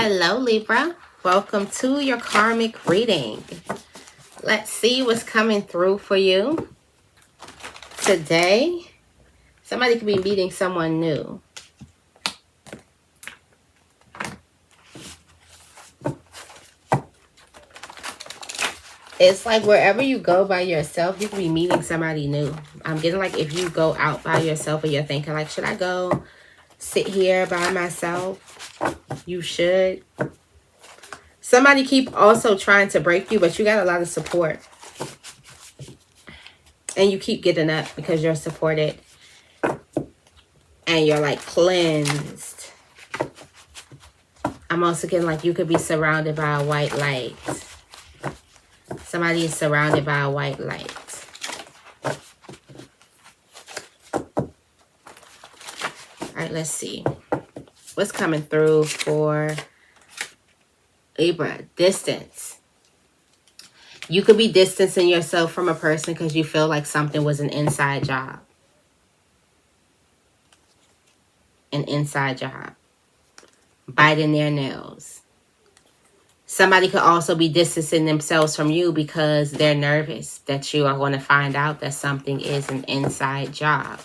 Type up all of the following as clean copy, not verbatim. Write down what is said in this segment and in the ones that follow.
Hello, Libra. Welcome to your karmic reading. Let's see what's coming through for you today. Somebody could be meeting someone new. It's like wherever you go by yourself, you could be meeting somebody new. I'm getting like if you go out by yourself and you're thinking like, should I go sit here by myself? You should. Somebody keep also trying to break you, but you got a lot of support. And you keep getting up because you're supported. And you're like cleansed. I'm also getting like you could be surrounded by a white light. Somebody is surrounded by a white light. All right, let's see. What's coming through for Libra? Distance. You could be distancing yourself from a person because you feel like something was an inside job. An inside job. Biting their nails. Somebody could also be distancing themselves from you because they're nervous that you are going to find out that something is an inside job.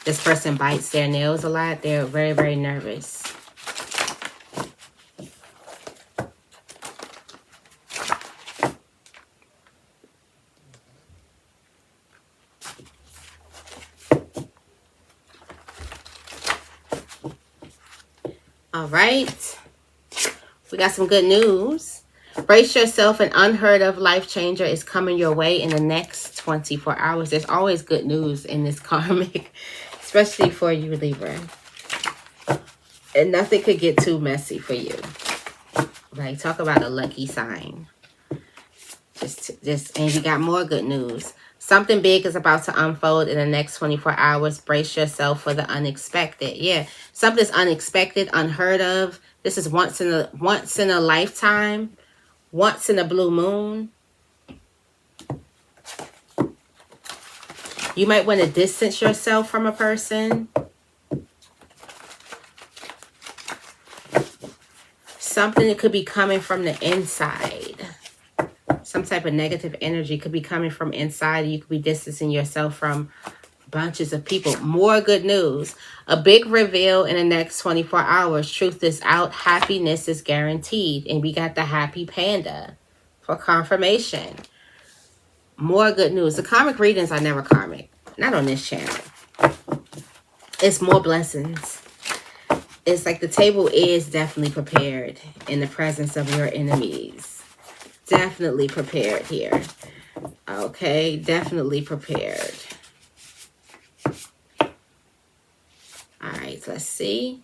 This person bites their nails a lot. They're very, very nervous. All right. We got some good news. Brace yourself. An unheard of life changer is coming your way in the next 24 hours. There's always good news in this karmic, especially for you, Libra. And nothing could get too messy for you. Like, talk about a lucky sign. And you got more good news. Something big is about to unfold in the next 24 hours. Brace yourself for the unexpected. Yeah, something's unexpected, unheard of. This is once in a lifetime, once in a blue moon. You might want to distance yourself from a person. Something that could be coming from the inside. Some type of negative energy could be coming from inside. You could be distancing yourself from bunches of people. More good news. A big reveal in the next 24 hours. Truth is out. Happiness is guaranteed. And we got the happy panda for confirmation. More good news. The karmic readings are never karmic. Not on this channel. It's more blessings. It's like the table is definitely prepared in the presence of your enemies. Definitely prepared here. Okay, definitely prepared. All right, let's see.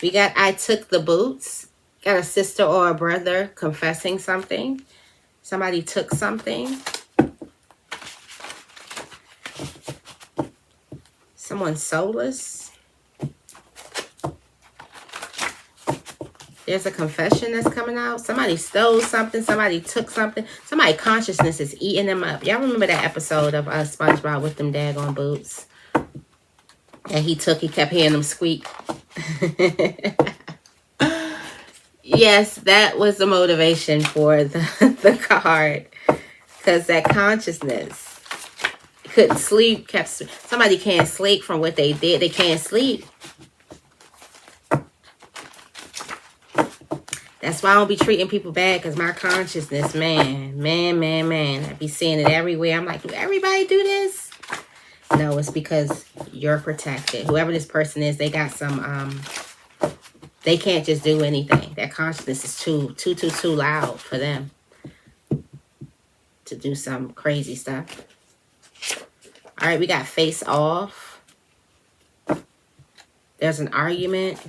We got I took the boots. Got a sister or a brother confessing something. Somebody took something. Someone's soulless. There's a confession that's coming out. Somebody stole something. Somebody took something. Somebody's consciousness is eating them up. Y'all remember that episode of SpongeBob with them daggone boots? And he kept hearing them squeak. Yes, that was the motivation for the card. Because that consciousness couldn't sleep. Somebody can't sleep from what they did. They can't sleep. That's why I don't be treating people bad, because my consciousness, man. I be seeing it everywhere. I'm like, do everybody do this? No, it's because you're protected. Whoever this person is, they got some, they can't just do anything. Their consciousness is too loud for them to do some crazy stuff. All right, we got face off. There's an argument.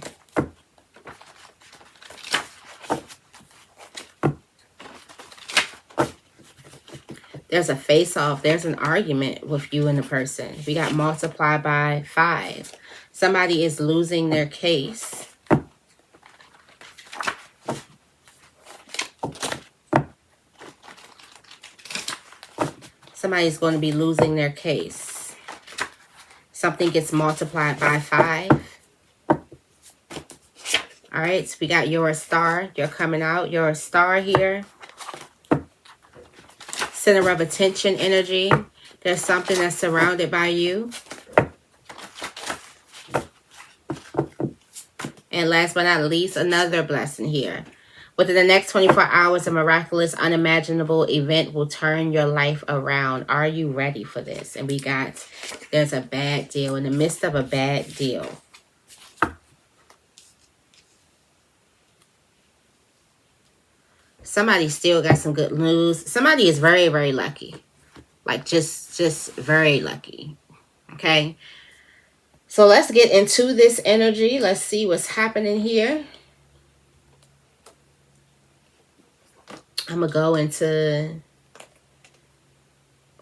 There's a face-off. There's an argument with you and the person. We got multiplied by 5. Somebody is losing their case. Somebody's going to be losing their case. Something gets multiplied by 5. All All right, so we got you're a star. You're coming out. You're a star here. Center of attention energy. There's something that's surrounded by you. And last but not least, another blessing here. Within the next 24 hours, a miraculous, unimaginable event will turn your life around. Are you ready for this? And we got, there's a bad deal. In the midst of a bad deal. Somebody still got some good news. Somebody is very, very lucky. Like just very lucky. Okay. So let's get into this energy. Let's see what's happening here. I'm going to go into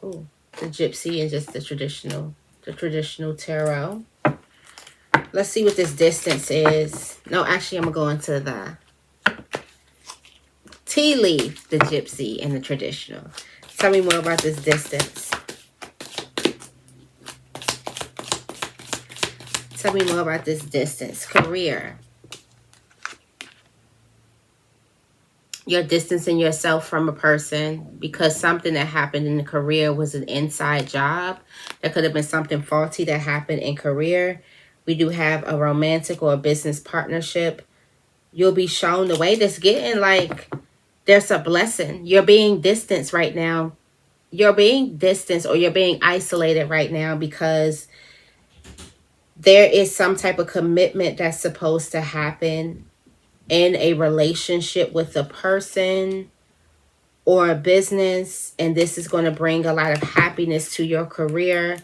the gypsy and just the traditional tarot. Let's see what this distance is. No, actually, I'm going to go into the tea leaf, the gypsy, and the traditional. Tell me more about this distance. Tell me more about this distance. Career. You're distancing yourself from a person because something that happened in the career was an inside job. There could have been something faulty that happened in career. We do have a romantic or a business partnership. You'll be shown the way. That's getting like there's a blessing. You're being distanced right now. You're being distanced or you're being isolated right now because there is some type of commitment that's supposed to happen in a relationship with a person or a business, and this is going to bring a lot of happiness to your career.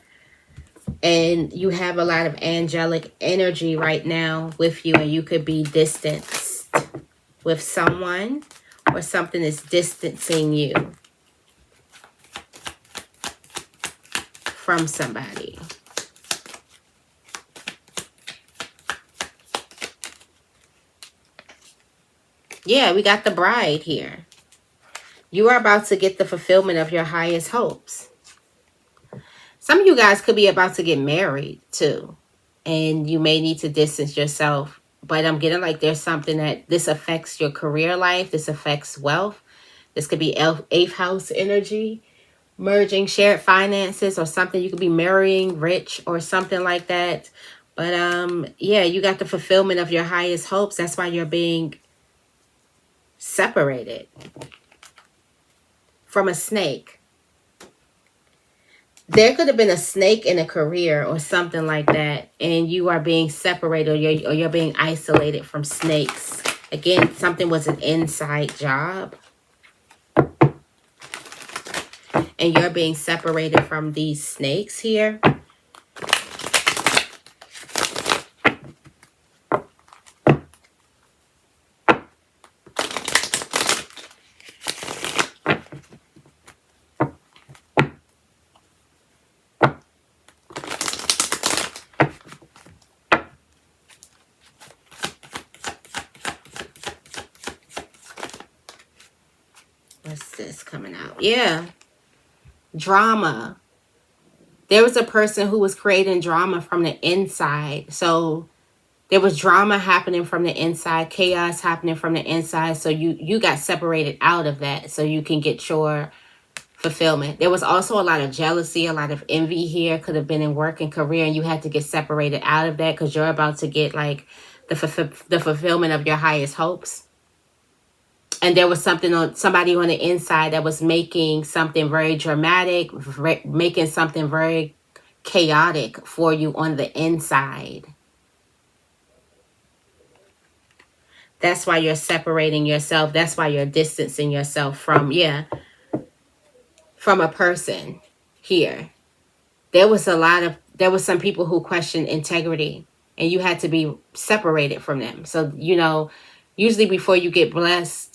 And you have a lot of angelic energy right now with you, and you could be distanced with someone or something is distancing you from somebody. Yeah, we got the bride here. You are about to get the fulfillment of your highest hopes. Some of you guys could be about to get married too. And you may need to distance yourself. But I'm getting like there's something that this affects your career life. This affects wealth. This could be 8th house energy. Merging shared finances or something. You could be marrying rich or something like that. But yeah, you got the fulfillment of your highest hopes. That's why you're being separated from a snake. There could have been a snake in a career or something like that, and you are being separated or you're being isolated from snakes. Again, something was an inside job, and you're being separated from these snakes here. What's this coming out? Yeah. Drama. There was a person who was creating drama from the inside. So there was drama happening from the inside, chaos happening from the inside. So you got separated out of that so you can get your fulfillment. There was also a lot of jealousy, a lot of envy here. Could have been in work and career, and you had to get separated out of that because you're about to get like the fulfillment of your highest hopes. And there was somebody on the inside that was making something very dramatic, making something very chaotic for you on the inside. That's why you're separating yourself. That's why you're distancing yourself from a person here. There was some people who questioned integrity, and you had to be separated from them. So, usually before you get blessed,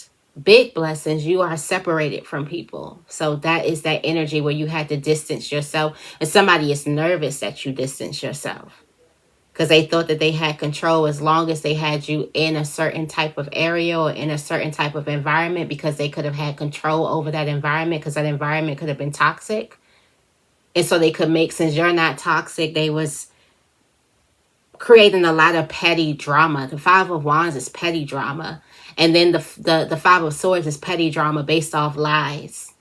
big blessings, you are separated from people. So that is that energy where you had to distance yourself. And somebody is nervous that you distance yourself because they thought that they had control as long as they had you in a certain type of area or in a certain type of environment, because they could have had control over that environment because that environment could have been toxic. And so they could make, since you're not toxic, they was creating a lot of petty drama. The Five of Wands is petty drama. And then the Five of Swords is petty drama based off lies.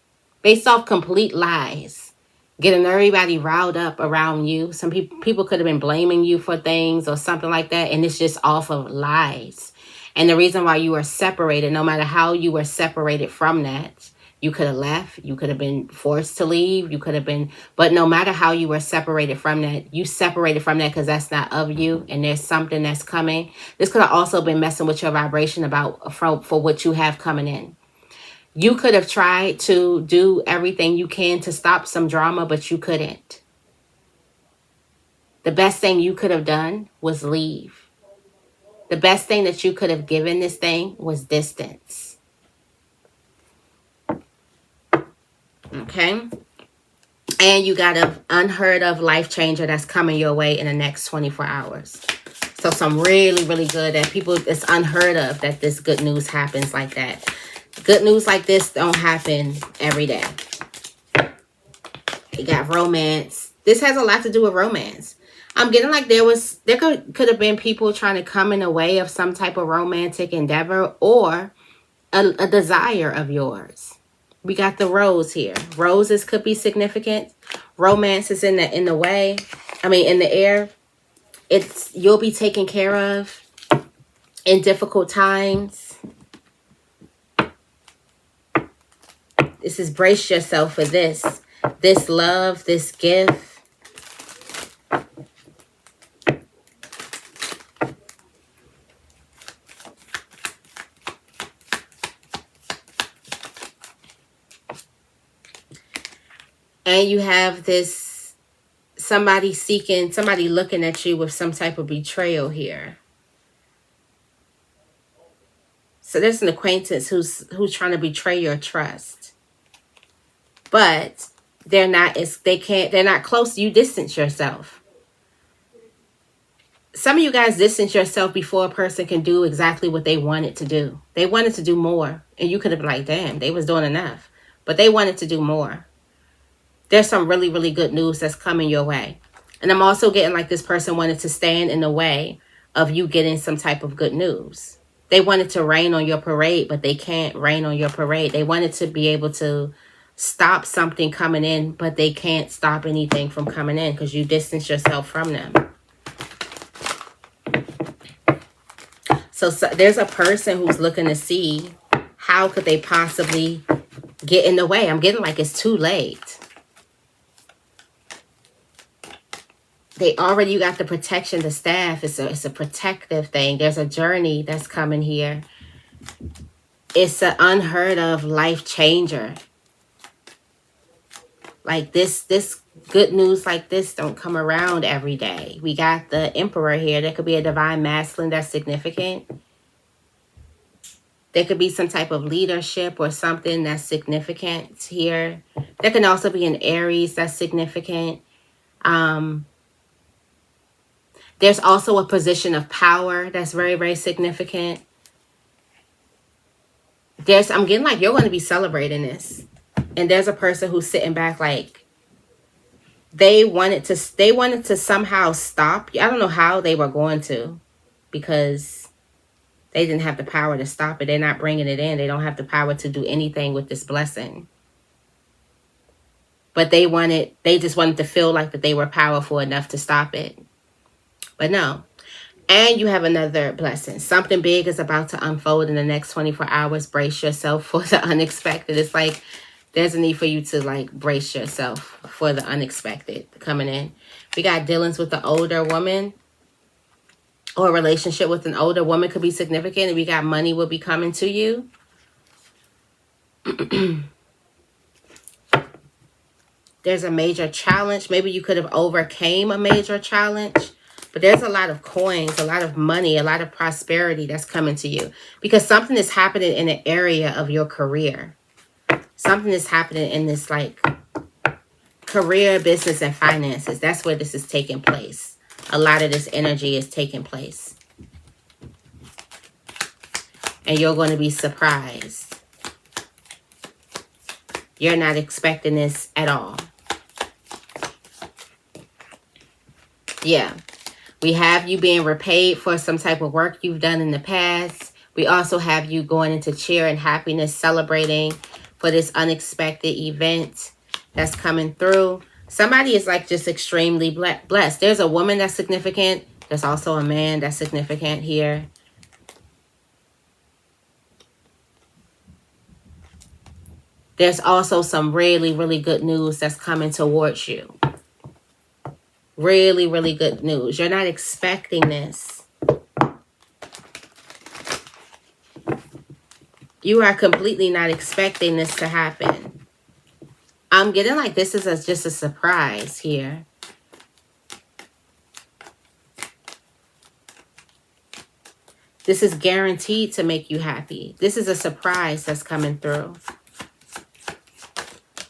Based off complete lies. Getting everybody riled up around you. Some people could have been blaming you for things or something like that. And it's just off of lies. And the reason why you were separated, no matter how you were separated from that, you could have left. You could have been forced to leave. You could have been, but no matter how you were separated from that, you separated from that because that's not of you. And there's something that's coming. This could have also been messing with your vibration for what you have coming in. You could have tried to do everything you can to stop some drama, but you couldn't. The best thing you could have done was leave. The best thing that you could have given this thing was distance. Okay? And you got an unheard of life changer that's coming your way in the next 24 hours. So some really, really good that people, it's unheard of that this good news happens like that. Good news like this don't happen every day. You got romance. This has a lot to do with romance. I'm getting like there could have been people trying to come in the way of some type of romantic endeavor or a desire of yours. We got the rose here. Roses could be significant. Romance is in the way. I mean, in the air. You'll be taken care of in difficult times. This is brace yourself for this. This love, this gift. And you have this somebody looking at you with some type of betrayal here. So there's an acquaintance who's trying to betray your trust. But they're not close. You distance yourself. Some of you guys distance yourself before a person can do exactly what they wanted to do. They wanted to do more. And you could have been like, damn, they was doing enough. But they wanted to do more. There's some really, really good news that's coming your way. And I'm also getting like this person wanted to stand in the way of you getting some type of good news. They wanted to rain on your parade, but they can't rain on your parade. They wanted to be able to stop something coming in, but they can't stop anything from coming in because you distance yourself from them. So there's a person who's looking to see how could they possibly get in the way. I'm getting like it's too late. You got the protection, the staff. It's a protective thing. There's a journey that's coming here. It's an unheard of life changer. Like this good news like this don't come around every day. We got the Emperor here. There could be a divine masculine that's significant. There could be some type of leadership or something that's significant here. There can also be an Aries that's significant. There's also a position of power that's very, very significant. I'm getting like you're going to be celebrating this. And there's a person who's sitting back like they wanted to somehow stop. I don't know how they were going to because they didn't have the power to stop it. They're not bringing it in. They don't have the power to do anything with this blessing. But they just wanted to feel like that they were powerful enough to stop it. But no. And you have another blessing. Something big is about to unfold in the next 24 hours. Brace yourself for the unexpected. It's like there's a need for you to like brace yourself for the unexpected coming in. We got dealings with the older woman or a relationship with an older woman could be significant. And we got money will be coming to you. There's a major challenge. Maybe you could have overcame a major challenge. But there's a lot of coins, a lot of money, a lot of prosperity that's coming to you. Because something is happening in an area of your career. Something is happening in this like career, business, and finances. That's where this is taking place. A lot of this energy is taking place. And you're going to be surprised. You're not expecting this at all. Yeah. We have you being repaid for some type of work you've done in the past. We also have you going into cheer and happiness, celebrating for this unexpected event that's coming through. Somebody is like just extremely blessed. There's a woman that's significant. There's also a man that's significant here. There's also some really, really good news that's coming towards you. Really, really good news. You're not expecting this. You are completely not expecting this to happen. I'm getting like this is just a surprise here. This is guaranteed to make you happy. This is a surprise that's coming through.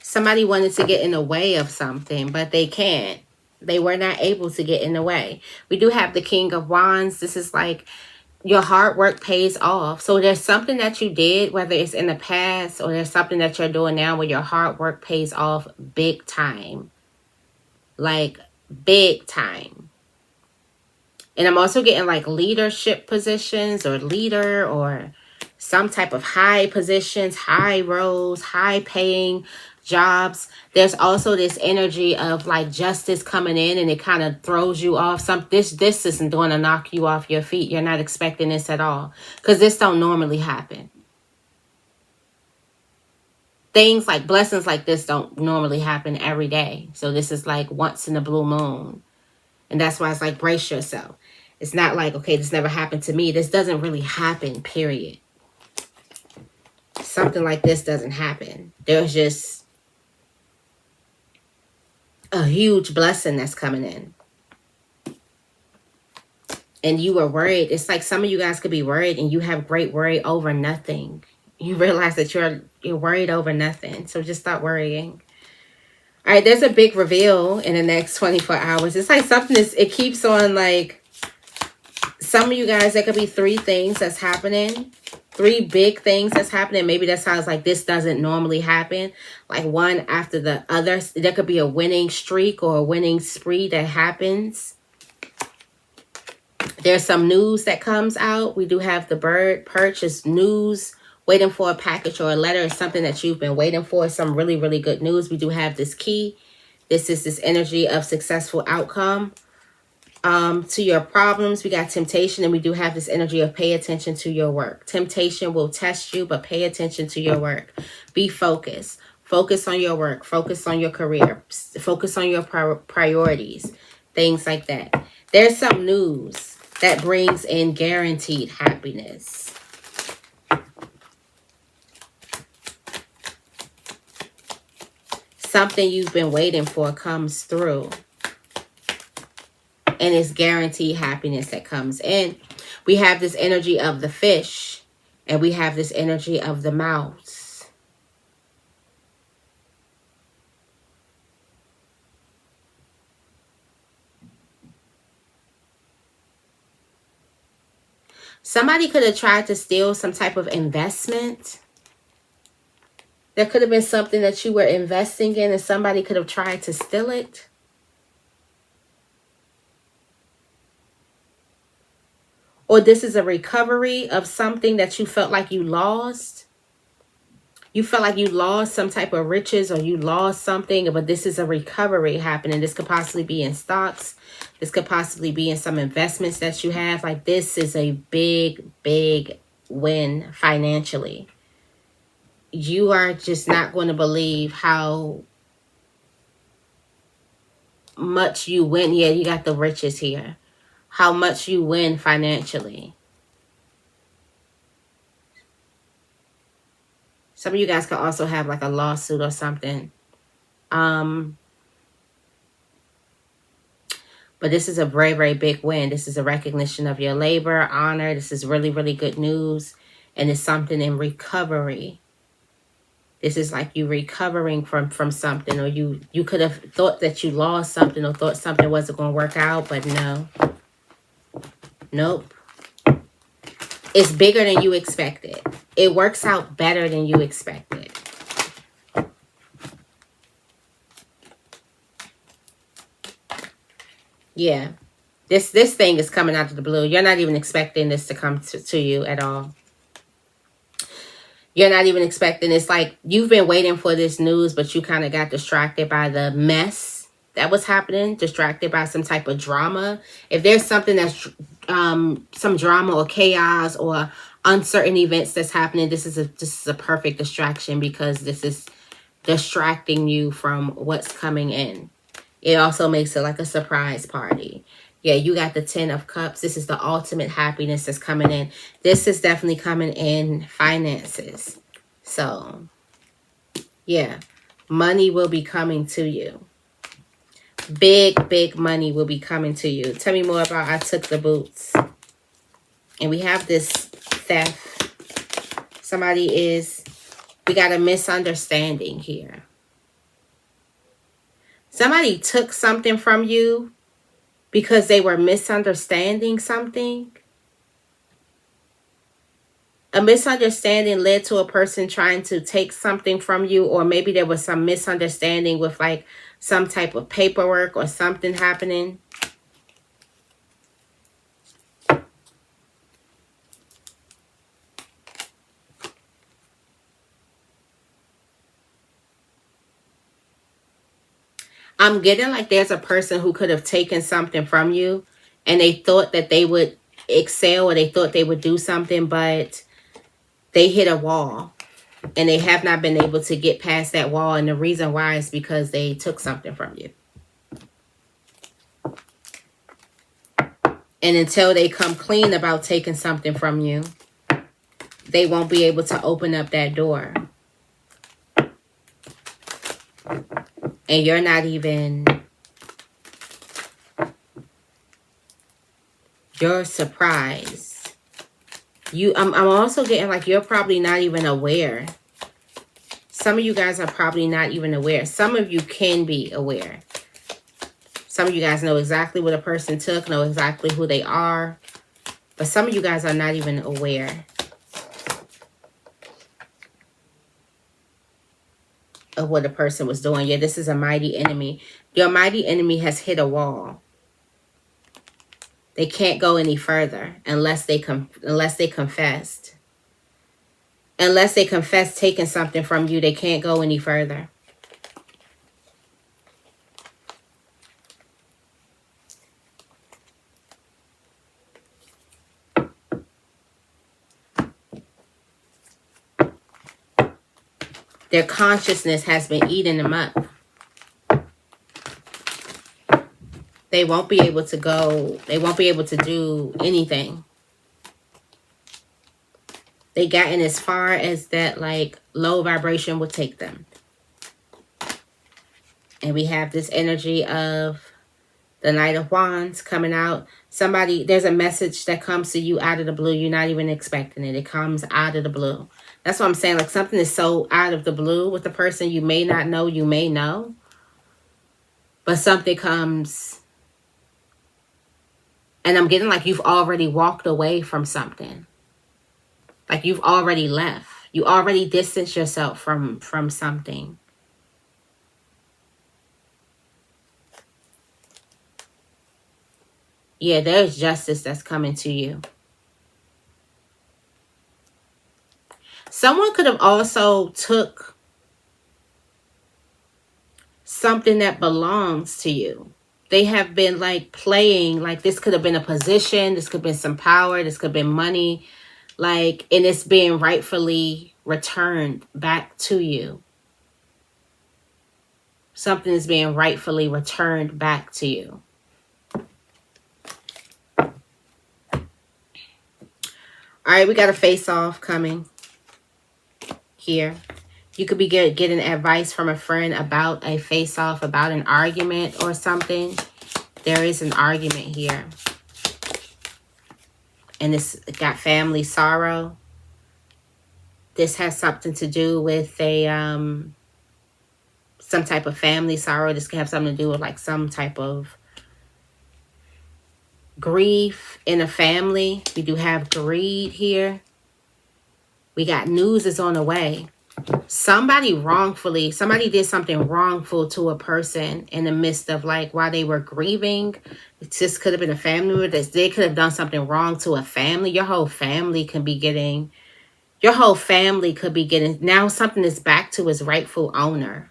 Somebody wanted to get in the way of something, but they can't. They were not able to get in the way. We do have the King of Wands. This is like your hard work pays off. So there's something that you did, whether it's in the past or there's something that you're doing now where your hard work pays off big time. Like big time. And I'm also getting like leadership positions or leader or some type of high positions, high roles, high paying jobs. There's also this energy of like justice coming in, and it kind of throws you off. This isn't going to knock you off your feet. You're not expecting this at all because this don't normally happen. Things like blessings like this don't normally happen every day. So this is like once in a blue moon. And that's why it's like brace yourself. It's not like, okay, this never happened to me. This doesn't really happen, period. Something like this doesn't happen. There's just a huge blessing that's coming in. And you were worried. It's like some of you guys could be worried and you have great worry over nothing. You realize that you're worried over nothing. So just stop worrying. All right, there's a big reveal in the next 24 hours. It's like something it keeps on like, some of you guys, there could be 3 things that's happening. 3 big things that's happening. Maybe that sounds like this doesn't normally happen. Like one after the other. There could be a winning streak or a winning spree that happens. There's some news that comes out. We do have the bird purchase news. Waiting for a package or a letter is something that you've been waiting for. Some really, really good news. We do have this key. This is this energy of successful outcome. To your problems, we got temptation, and we do have this energy of pay attention to your work. Temptation will test you, but pay attention to your work. Be focused. Focus on your work. Focus on your career. Focus on your priorities. Things like that. There's some news that brings in guaranteed happiness. Something you've been waiting for comes through. And it's guaranteed happiness that comes in. We have this energy of the fish. And we have this energy of the mouse. Somebody could have tried to steal some type of investment. There could have been something that you were investing in and somebody could have tried to steal it. Or this is a recovery of something that you felt like you lost. You felt like you lost some type of riches or you lost something, but this is a recovery happening. This could possibly be in stocks. This could possibly be in some investments that you have. Like this is a big, big win financially. You are just not going to believe how much you win. Yeah, you got the riches here. How much you win financially. Some of you guys could also have like a lawsuit or something. But this is a very, very big win. This is a recognition of your labor, honor. This is really, really good news. And it's something in recovery. This is like you recovering from something, or you could have thought that you lost something or thought something wasn't going to work out, but no. Nope. It's bigger than you expected. It works out better than you expected. Yeah. This thing is coming out of the blue. You're not even expecting this to come to you at all. You're not even expecting. It's like you've been waiting for this news, but you kind of got distracted by the mess that was happening, distracted by some type of drama. If there's something that's some drama or chaos or uncertain events that's happening, this is a perfect distraction, because this is distracting you from what's coming in. It also makes it like a surprise party. Yeah, you got the 10 of Cups. This is the ultimate happiness that's coming in. This is definitely coming in finances. So, yeah, money will be coming to you. Big money will be coming to you. Tell me more about I took the boots. And we have this theft. We got a misunderstanding here. Somebody took something from you because they were misunderstanding something. A misunderstanding led to a person trying to take something from you, or maybe there was some misunderstanding with like some type of paperwork or something happening. I'm getting like there's a person who could have taken something from you and they thought that they would excel, or they thought they would do something, but they hit a wall and they have not been able to get past that wall. And the reason why is because they took something from you. And until they come clean about taking something from you, they won't be able to open up that door. And you're not even... You're surprised. I'm also getting like you're probably not even aware. Some of you guys are probably not even aware. Some of you can be aware. Some of you guys know exactly what a person took, know exactly who they are. But some of you guys are not even aware of what a person was doing. Yeah, this is a mighty enemy. Your mighty enemy has hit a wall. They can't go any further unless they confessed. Unless they confess taking something from you, they can't go any further. Their consciousness has been eating them up. They won't be able to go. They won't be able to do anything. They gotten as far as that like low vibration will take them. And we have this energy of the Knight of Wands coming out. There's a message that comes to you out of the blue. You're not even expecting it. It comes out of the blue. That's what I'm saying. Like something is so out of the blue with the person. You may not know. You may know. But something comes. And I'm getting like you've already walked away from something. Like you've already left. You already distanced yourself from something. Yeah, there's justice that's coming to you. Someone could have also took something that belongs to you. They have been like playing, like this could have been a position, this could have been some power, this could have been money, like, and it's being rightfully returned back to you. Something is being rightfully returned back to you. All right, we got a face-off coming here. You could be getting advice from a friend about a face-off, about an argument or something. There is an argument here. And it's got family sorrow. This has something to do with a some type of family sorrow. This could have something to do with like some type of grief in a family. We do have greed here. We got news is on the way. somebody did something wrongful to a person in the midst of like while they were grieving. It just could have been a family member that they could have done something wrong to a family. Your whole family could be getting now something is back to its rightful owner.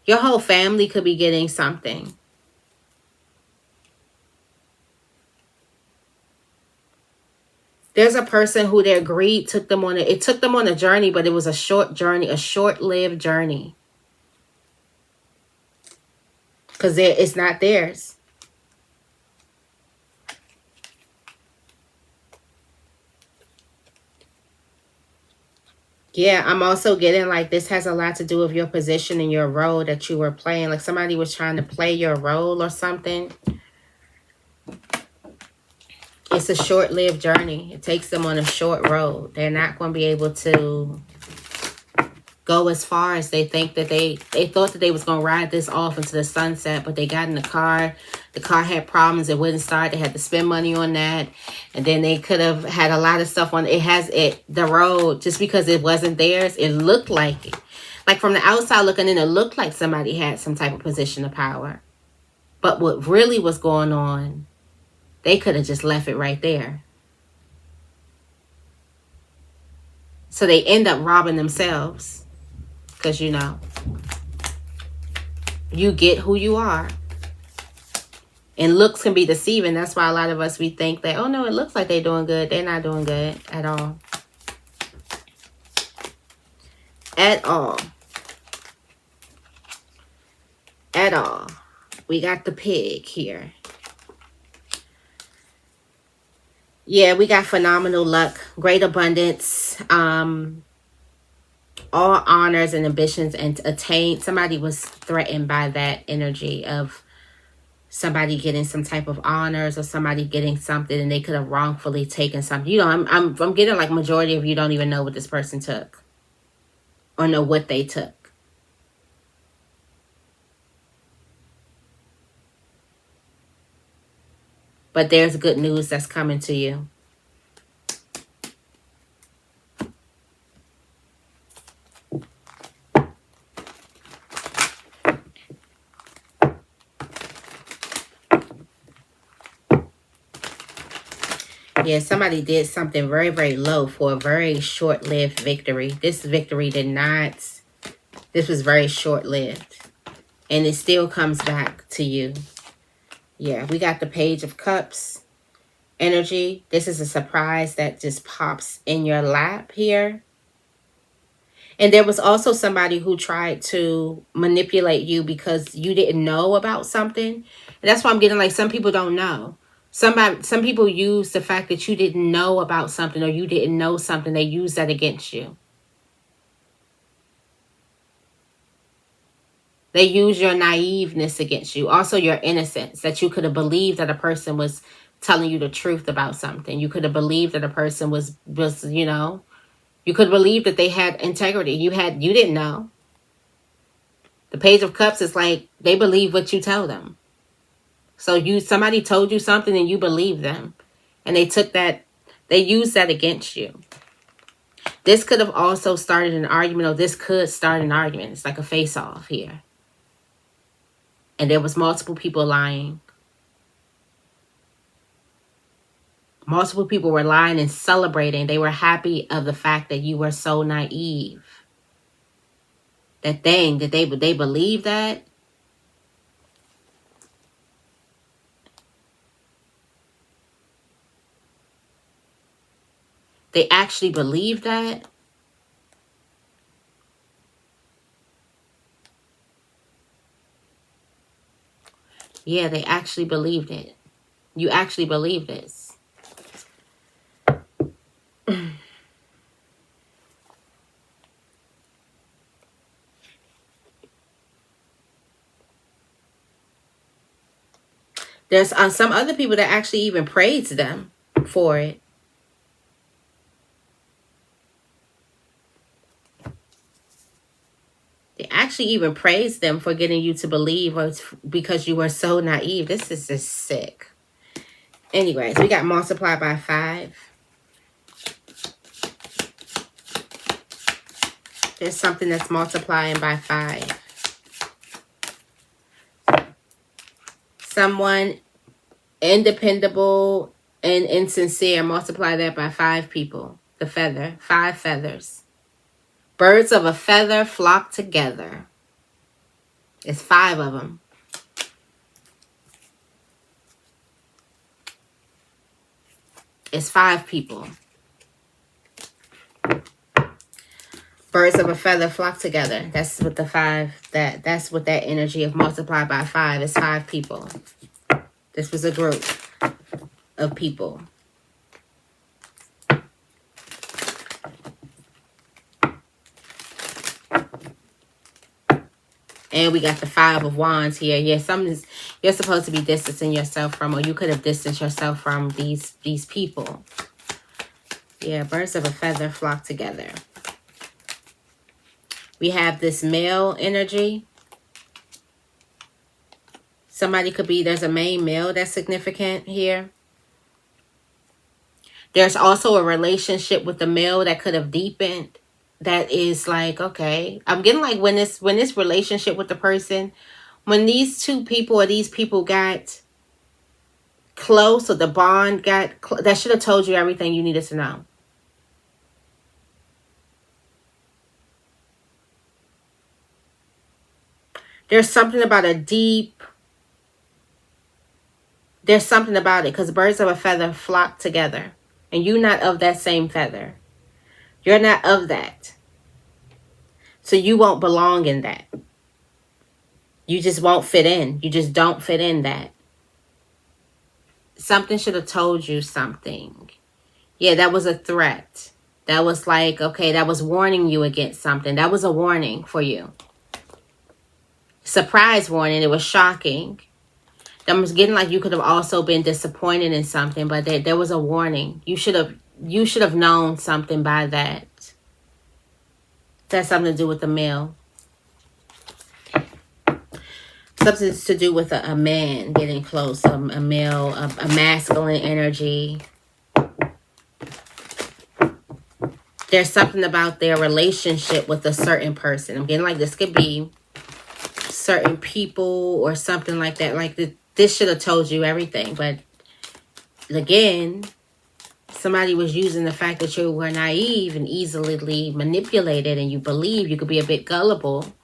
Your whole family could be getting something. There's a person who their greed took them on a journey, but it was a short journey, a short-lived journey. Because it's not theirs. Yeah, I'm also getting like this has a lot to do with your position and your role that you were playing. Like somebody was trying to play your role or something. It's a short-lived journey. It takes them on a short road. They're not going to be able to go as far as they think that they thought that they was going to ride this off into the sunset, but they got in the car. The car had problems. It wouldn't start. They had to spend money on that. And then they could have had a lot of stuff on the road, just because it wasn't theirs. It looked like it. Like from the outside looking in, it looked like somebody had some type of position of power. But what really was going on, they could have just left it right there. So they end up robbing themselves. Because, you know, you get who you are. And looks can be deceiving. That's why a lot of us, we think that, oh, no, it looks like they're doing good. They're not doing good at all. At all. At all. We got the pig here. Yeah, we got phenomenal luck. Great abundance. All honors and ambitions and attained. Somebody was threatened by that energy of somebody getting some type of honors or somebody getting something and they could have wrongfully taken something. You know, I'm getting like majority of you don't even know what this person took or know what they took. But there's good news that's coming to you. Yeah, somebody did something very, very low for a very short-lived victory. This victory this was very short-lived. And it still comes back to you. Yeah, we got the Page of Cups energy. This is a surprise that just pops in your lap here. And there was also somebody who tried to manipulate you because you didn't know about something. And that's why I'm getting like some people don't know. Some people use the fact that you didn't know about something or you didn't know something. They use that against you. They use your naiveness against you. Also your innocence, that you could have believed that a person was telling you the truth about something. You could have believed that a person was, you know, you could believe that they had integrity. You didn't know. The Page of Cups is like they believe what you tell them. So somebody told you something and you believe them. And they used that against you. This could have also started an argument, or this could start an argument. It's like a face-off here. And there was multiple people lying. Multiple people were lying and celebrating. They were happy of the fact that you were so naive. That they believe that. They actually believe that. Yeah, they actually believed it. You actually believe this. There's some other people that actually even praised them for it. They actually even praised them for getting you to believe, or because you were so naive. This is just sick. Anyways, we got multiplied by 5. There's something that's multiplying by 5. Someone independable and insincere. Multiply that by 5 people. The feather. 5 feathers. Birds of a feather flock together. It's 5 of them. It's 5 people. Birds of a feather flock together. That's what the 5, that's what that energy of multiply by 5 is. 5 people. This was a group of people. And we got the 5 of Wands here. Yeah, something's, you're supposed to be distancing yourself from, or you could have distanced yourself from these people. Yeah, birds of a feather flock together. We have this male energy. Somebody could be, there's a main male that's significant here. There's also a relationship with the male that could have deepened. That is like, okay, I'm getting like when this relationship with the person, when these 2 people or these people got close, or the bond got that should have told you everything you needed to know. There's something about there's something about it, because birds of a feather flock together, and you're not of that same feather. You're not of that. So you won't belong in that. You just won't fit in. You just don't fit in that. Something should have told you something. Yeah, that was a threat. That was like, okay, that was warning you against something. That was a warning for you. Surprise warning. It was shocking. That was getting like you could have also been disappointed in something, but there was a warning. You should have known something by that. That has something to do with the male. Something to do with a man getting close, a male, a masculine energy. There's something about their relationship with a certain person. I'm getting like this could be certain people or something like that. Like this should have told you everything. But again, somebody was using the fact that you were naive and easily manipulated, and you believe you could be a bit gullible.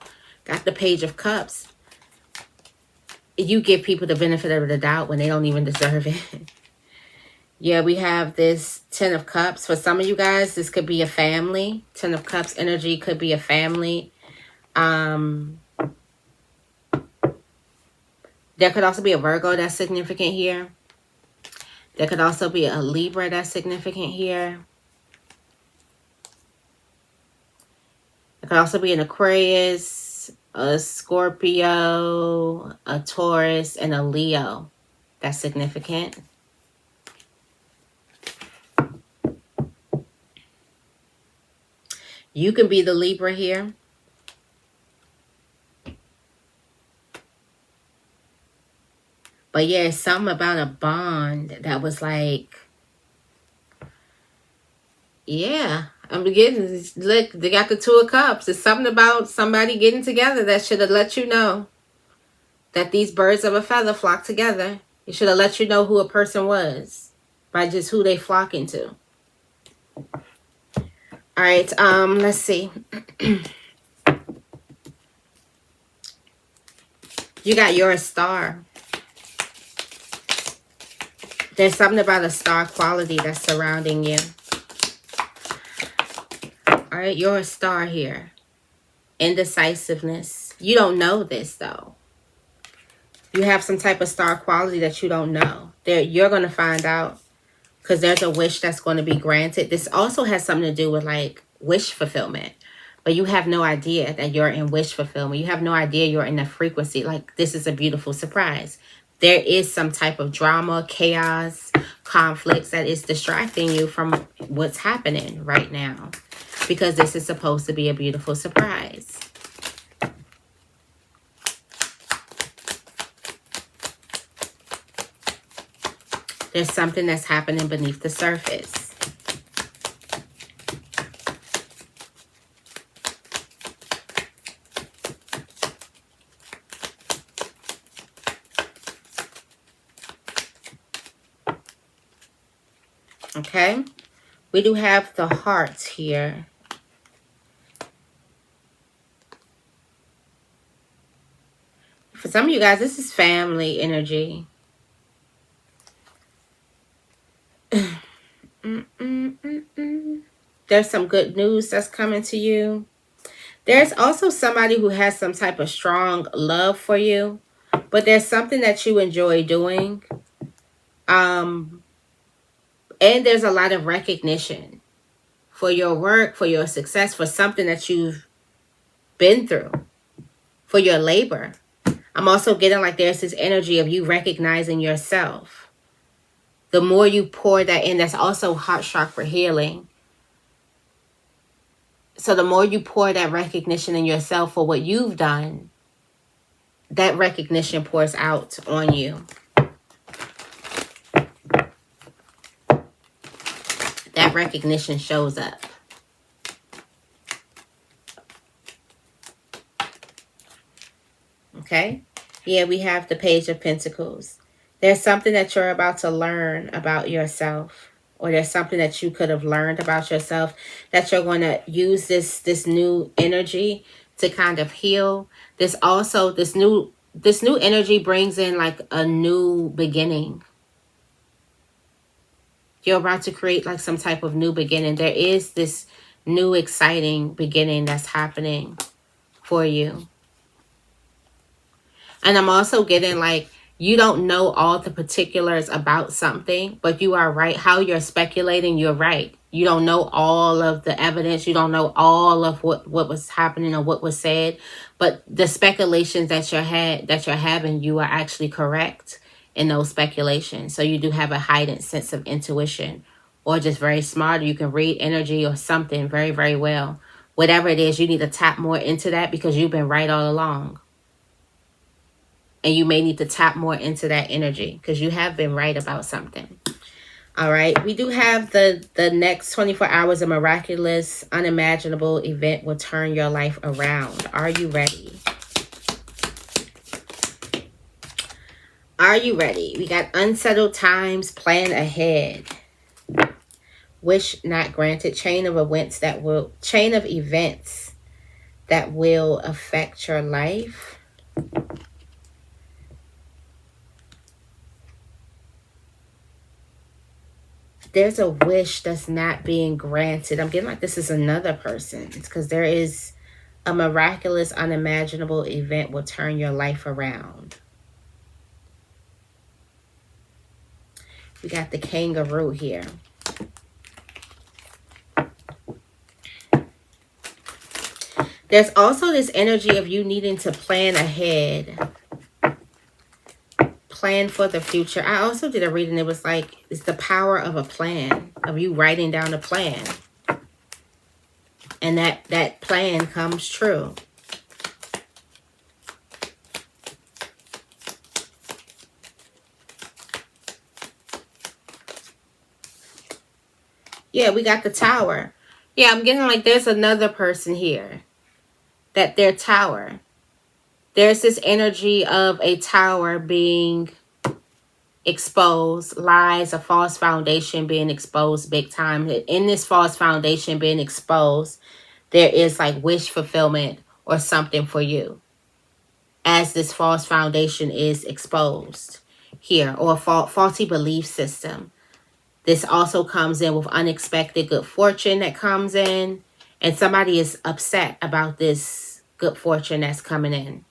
Got the Page of Cups. You give people the benefit of the doubt when they don't even deserve it. Yeah, we have this 10 of Cups. For some of you guys, this could be a family. 10 of Cups energy could be a family. There could also be a Virgo that's significant here. There could also be a Libra that's significant here. There could also be an Aquarius, a Scorpio, a Taurus, and a Leo that's significant. You can be the Libra here. But yeah, it's something about a bond that was like, yeah, I'm getting, look, they got the 2 of Cups. It's something about somebody getting together that should have let you know that these birds of a feather flock together. It should have let you know who a person was by just who they flocking to. All right, let's see. You got your star. There's something about a star quality that's surrounding you. All right, you're a star here. Indecisiveness. You don't know this, though. You have some type of star quality that you don't know. You're going to find out, because there's a wish that's going to be granted. This also has something to do with, like, wish fulfillment. But you have no idea that you're in wish fulfillment. You have no idea you're in the frequency. Like, this is a beautiful surprise. There is some type of drama, chaos, conflicts that is distracting you from what's happening right now, because this is supposed to be a beautiful surprise. There's something that's happening beneath the surface. Okay. We do have the hearts here. For some of you guys, this is family energy. There's some good news that's coming to you. There's also somebody who has some type of strong love for you, but there's something that you enjoy doing. And there's a lot of recognition for your work, for your success, for something that you've been through, for your labor. I'm also getting like there's this energy of you recognizing yourself. The more you pour that in, that's also heart chakra healing. So the more you pour that recognition in yourself for what you've done, that recognition pours out on you. That recognition shows up. Okay? Yeah, we have the Page of Pentacles. There's something that you're about to learn about yourself. Or there's something that you could have learned about yourself that you're going to use this new energy to kind of heal. This new energy brings in like a new beginning. You're about to create like some type of new beginning. There is this new exciting beginning that's happening for you. And I'm also getting like, you don't know all the particulars about something, but you are right. How you're speculating, you're right. You don't know all of the evidence. You don't know all of what was happening or what was said. But the speculations that you're having, you are actually correct in those speculations. So you do have a heightened sense of intuition, or just very smart. Or you can read energy or something very, very well. Whatever it is, you need to tap more into that because you've been right all along. And you may need to tap more into that energy because you have been right about something. All right. We do have the next 24 hours, a miraculous, unimaginable event will turn your life around. Are you ready? Are you ready? We got unsettled times, plan ahead. Wish not granted, chain of events that will affect your life. There's a wish that's not being granted. I'm getting like this is another person. It's because there is a miraculous, unimaginable event will turn your life around. We got the kangaroo here. There's also this energy of you needing to plan ahead. Plan for the future. I also did a reading. It was like, it's the power of a plan, of you writing down a plan. And that plan comes true. Yeah, we got the tower. Yeah, I'm getting like there's another person here. That their tower. There's this energy of a tower being exposed, lies, a false foundation being exposed big time. In this false foundation being exposed, there is like wish fulfillment or something for you as this false foundation is exposed here, or a faulty belief system. This also comes in with unexpected good fortune that comes in, and somebody is upset about this good fortune that's coming in.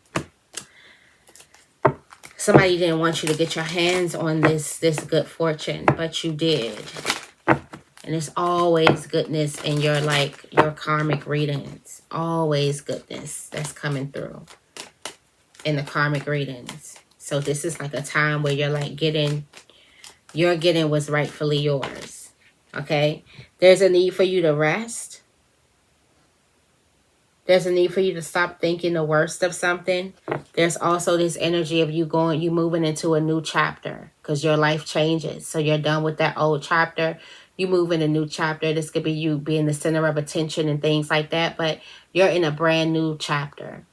Somebody didn't want you to get your hands on this good fortune, but you did. And there's always goodness in your karmic readings. Always goodness that's coming through in the karmic readings. So this is like a time where you're like getting what's rightfully yours. Okay? There's a need for you to rest. There's a need for you to stop thinking the worst of something. There's also this energy of you moving into a new chapter because your life changes. So you're done with that old chapter. You move in a new chapter. This could be you being the center of attention and things like that. But you're in a brand new chapter.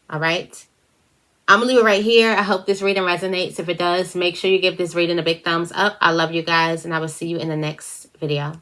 All right? I'm going to leave it right here. I hope this reading resonates. If it does, make sure you give this reading a big thumbs up. I love you guys, and I will see you in the next video.